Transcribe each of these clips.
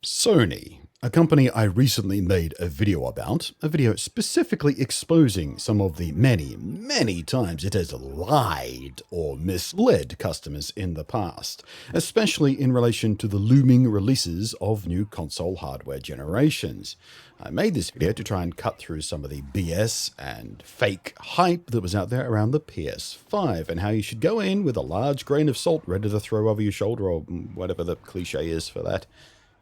Sony, a company I recently made a video about, a video specifically exposing some of the many times it has lied or misled customers in the past, especially in relation to the looming releases of new console hardware generations. I made this video to try and cut through some of the BS and fake hype that was out there around the PS5 and how you should go in with a large grain of salt ready to throw over your shoulder, or whatever the cliche is for that.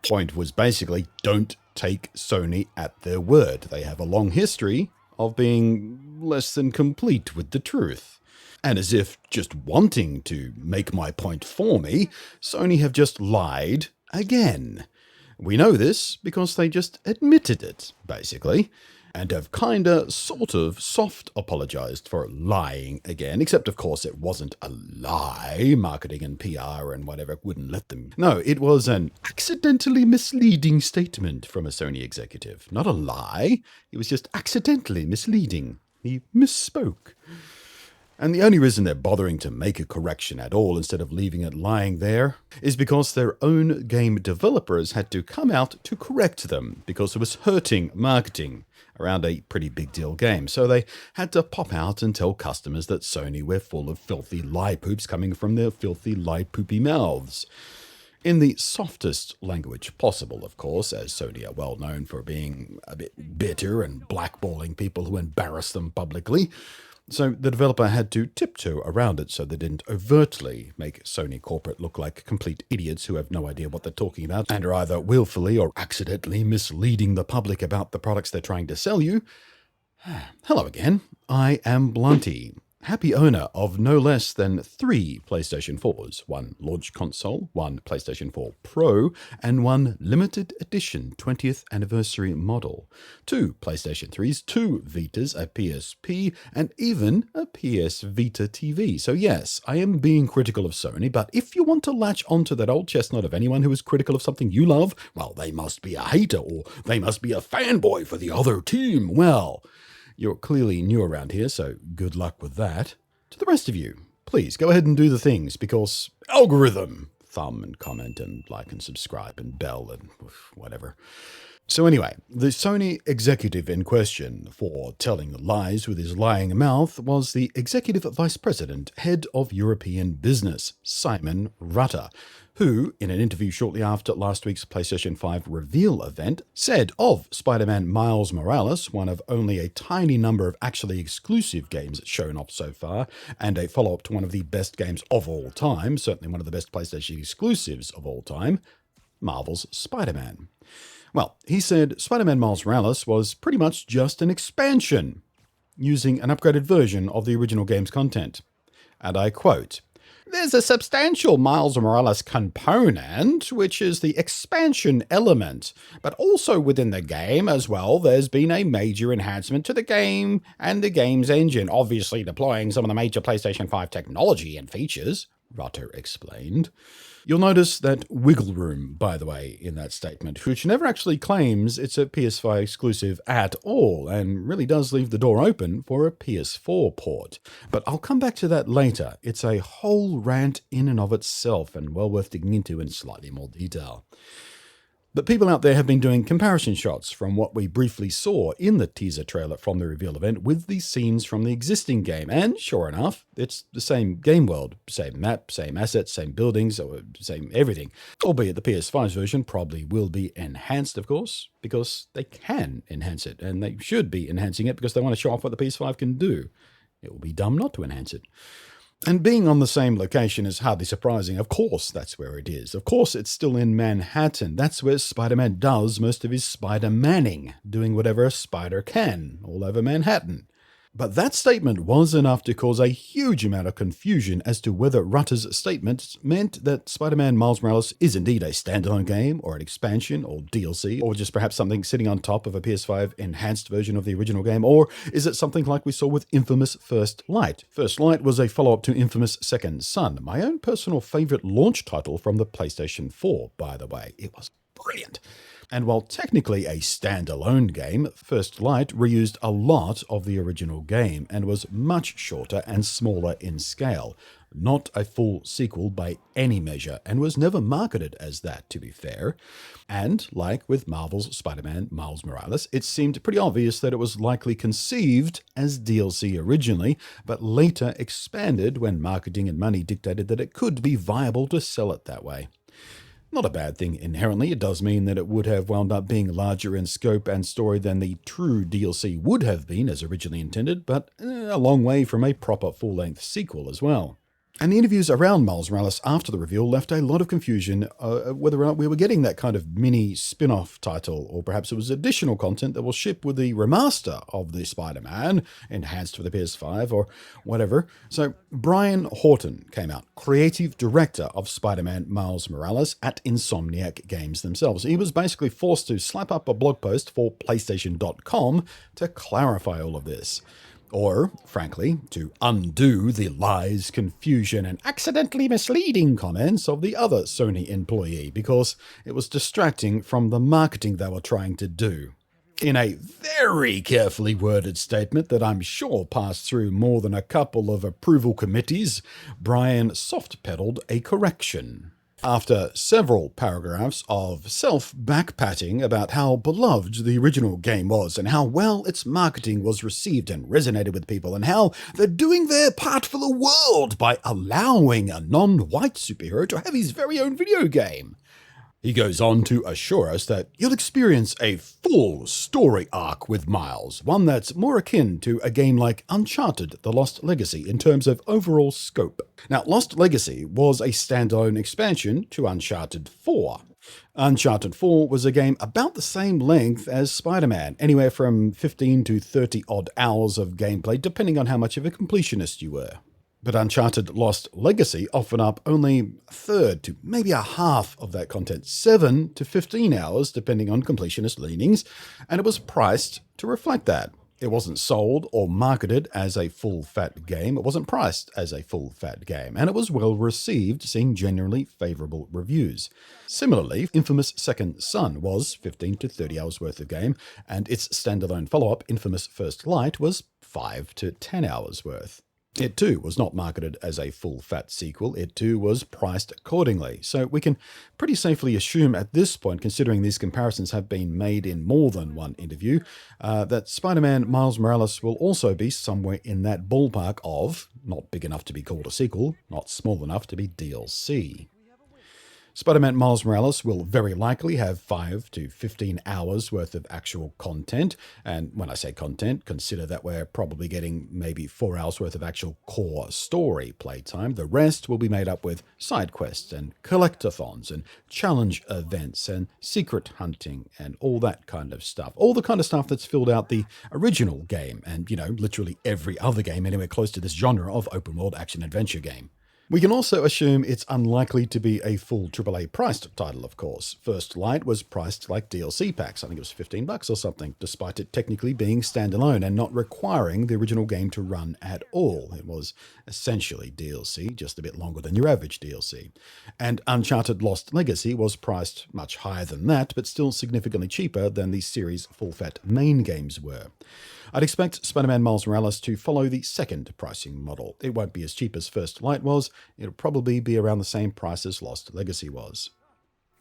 Point was basically, don't take Sony at their word. They have a long history of being less than complete with the truth. And as if just wanting to make my point for me, Sony have just lied again. We know this because they just admitted it, basically, and have kinda, sort of, soft apologized for lying again, except of course it wasn't a lie. Marketing and PR and whatever wouldn't let them. No, it was an accidentally misleading statement from a Sony executive. Not a lie, it was just accidentally misleading. He misspoke. And the only reason they're bothering to make a correction at all instead of leaving it lying there is because their own game developers had to come out to correct them because it was hurting marketing around a pretty big deal game. So they had to pop out and tell customers that Sony were full of filthy lie poops coming from their filthy lie poopy mouths. In the softest language possible, of course, as Sony are well known for being a bit bitter and blackballing people who embarrass them publicly. So the developer had to tiptoe around it so they didn't overtly make Sony corporate look like complete idiots who have no idea what they're talking about and are either willfully or accidentally misleading the public about the products they're trying to sell you. Hello again, I am Blunty, happy owner of no less than 3 PlayStation 4s, 1 launch console, 1 PlayStation 4 Pro, and 1 limited edition 20th anniversary model, 2 PlayStation 3s, 2 Vitas, a PSP, and even a PS Vita TV. So yes, I am being critical of Sony, but if you want to latch onto that old chestnut of anyone who is critical of something you love, well, they must be a hater, or they must be a fanboy for the other team. Well, you're clearly new around here, so good luck with that. To the rest of you, please go ahead and do the things, because algorithm, thumb and comment and like and subscribe and bell and whatever. So anyway, the Sony executive in question for telling lies with his lying mouth was the Executive Vice President, Head of European Business, Simon Rutter, who, in an interview shortly after last week's PlayStation 5 reveal event, said of Spider-Man Miles Morales, one of only a tiny number of actually exclusive games shown off so far, and a follow-up to one of the best games of all time, certainly one of the best PlayStation exclusives of all time, Marvel's Spider-Man. Well, he said Spider-Man Miles Morales was pretty much just an expansion, using an upgraded version of the original game's content. And I quote, "There's a substantial Miles Morales component, which is the expansion element, but also within the game as well, there's been a major enhancement to the game and the game's engine, obviously deploying some of the major PlayStation 5 technology and features," Rutter explained. You'll notice that wiggle room, by the way, in that statement, which never actually claims it's a PS5 exclusive at all, and really does leave the door open for a PS4 port. But I'll come back to that later. It's a whole rant in and of itself, and well worth digging into in slightly more detail. But people out there have been doing comparison shots from what we briefly saw in the teaser trailer from the reveal event with the scenes from the existing game, and sure enough, it's the same game world, same map, same assets, same buildings, or same everything. Albeit the PS5's version probably will be enhanced, of course, because they can enhance it, and they should be enhancing it because they want to show off what the PS5 can do. It will be dumb not to enhance it. And being on the same location is hardly surprising. Of course that's where it is. Of course it's still in Manhattan. That's where Spider-Man does most of his Spider-Manning, doing whatever a spider can all over Manhattan. But that statement was enough to cause a huge amount of confusion as to whether Rutter's statement meant that Spider-Man Miles Morales is indeed a standalone game, or an expansion, or DLC, or just perhaps something sitting on top of a PS5 enhanced version of the original game, or is it something like we saw with Infamous First Light? First Light was a follow-up to Infamous Second Son, my own personal favorite launch title from the PlayStation 4, by the way. It was brilliant. And while technically a standalone game, First Light reused a lot of the original game and was much shorter and smaller in scale. Not a full sequel by any measure, and was never marketed as that, to be fair. And, like with Marvel's Spider-Man Miles Morales, it seemed pretty obvious that it was likely conceived as DLC originally, but later expanded when marketing and money dictated that it could be viable to sell it that way. Not a bad thing inherently. It does mean that it would have wound up being larger in scope and story than the true DLC would have been as originally intended, but a long way from a proper full-length sequel as well. And the interviews around Miles Morales after the reveal left a lot of confusion whether or not we were getting that kind of mini spin-off title, or perhaps it was additional content that will ship with the remaster of the Spider-Man, enhanced for the PS5 or whatever. So Brian Horton came out, creative director of Spider-Man Miles Morales at Insomniac Games themselves. He was basically forced to slap up a blog post for PlayStation.com to clarify all of this. Or, frankly, to undo the lies, confusion, and accidentally misleading comments of the other Sony employee, because it was distracting from the marketing they were trying to do. In a very carefully worded statement that I'm sure passed through more than a couple of approval committees, Brian soft-pedaled a correction. After several paragraphs of self-backpatting about how beloved the original game was and how well its marketing was received and resonated with people and how they're doing their part for the world by allowing a non-white superhero to have his very own video game. He goes on to assure us that you'll experience a full story arc with Miles, one that's more akin to a game like Uncharted: The Lost Legacy in terms of overall scope. Now, Lost Legacy was a standalone expansion to Uncharted 4. Uncharted 4 was a game about the same length as Spider-Man, anywhere from 15 to 30 odd hours of gameplay, depending on how much of a completionist you were. But Uncharted Lost Legacy offered up only a third to maybe a half of that content, 7 to 15 hours, depending on completionist leanings, and it was priced to reflect that. It wasn't sold or marketed as a full-fat game, it wasn't priced as a full-fat game, and it was well received, seeing generally favourable reviews. Similarly, Infamous Second Son was 15 to 30 hours worth of game, and its standalone follow-up, Infamous First Light, was 5 to 10 hours worth. It too was not marketed as a full-fat sequel, it too was priced accordingly. So we can pretty safely assume at this point, considering these comparisons have been made in more than one interview, that Spider-Man Miles Morales will also be somewhere in that ballpark of not big enough to be called a sequel, not small enough to be DLC. Spider-Man Miles Morales will very likely have 5 to 15 hours worth of actual content, and when I say content, consider that we're probably getting maybe 4 hours worth of actual core story playtime. The rest will be made up with side quests and collectathons and challenge events and secret hunting and all that kind of stuff. All the kind of stuff that's filled out the original game and, literally every other game anywhere close to this genre of open-world action-adventure game. We can also assume it's unlikely to be a full AAA priced title, of course. First Light was priced like DLC packs, I think it was $15 or something, despite it technically being standalone and not requiring the original game to run at all. It was essentially DLC, just a bit longer than your average DLC. And Uncharted Lost Legacy was priced much higher than that, but still significantly cheaper than the series' full-fat main games were. I'd expect Spider-Man Miles Morales to follow the second pricing model. It won't be as cheap as First Light was, it'll probably be around the same price as Lost Legacy was.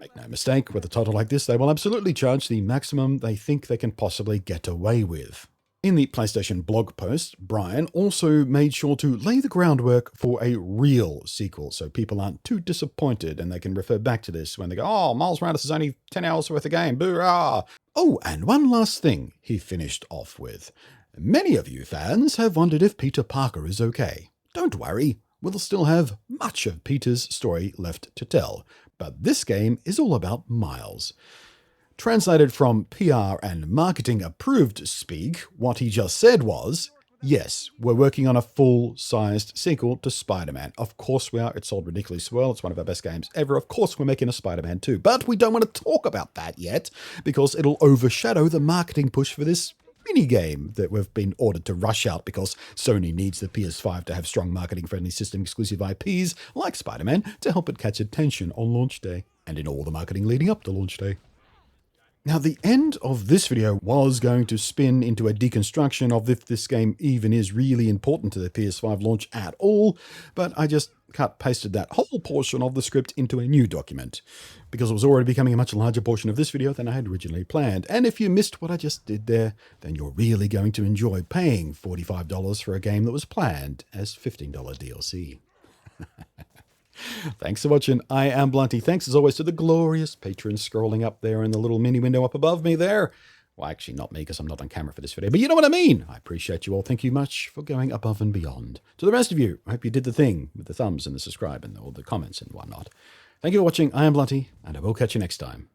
Make no mistake, with a title like this, they will absolutely charge the maximum they think they can possibly get away with. In the PlayStation blog post, Brian also made sure to lay the groundwork for a real sequel, so people aren't too disappointed and they can refer back to this when they go, "Oh, Miles Morales is only 10 hours worth of game, boo-rah!" Oh, and one last thing he finished off with. Many of you fans have wondered if Peter Parker is okay. Don't worry, we'll still have much of Peter's story left to tell, but this game is all about Miles. Translated from PR and marketing approved speak, what he just said was, yes, we're working on a full-sized sequel to Spider-Man. Of course we are. It sold ridiculously well. It's one of our best games ever. Of course we're making a Spider-Man 2. But we don't want to talk about that yet because it'll overshadow the marketing push for this mini-game that we've been ordered to rush out because Sony needs the PS5 to have strong marketing-friendly system-exclusive IPs like Spider-Man to help it catch attention on launch day and in all the marketing leading up to launch day. Now, the end of this video was going to spin into a deconstruction of if this game even is really important to the PS5 launch at all, but I just pasted that whole portion of the script into a new document, because it was already becoming a much larger portion of this video than I had originally planned. And if you missed what I just did there, then you're really going to enjoy paying $45 for a game that was planned as $15 DLC. Thanks for watching. I am Blunty. Thanks as always to the glorious patrons scrolling up there in the little mini window up above me there. Well, actually not me, because I'm not on camera for this video, but you know what I mean. I appreciate you all. Thank you much for going above and beyond. To the rest of you, I hope you did the thing with the thumbs and the subscribe and all the comments and whatnot. Thank you for watching. I am Blunty, and I will catch you next time.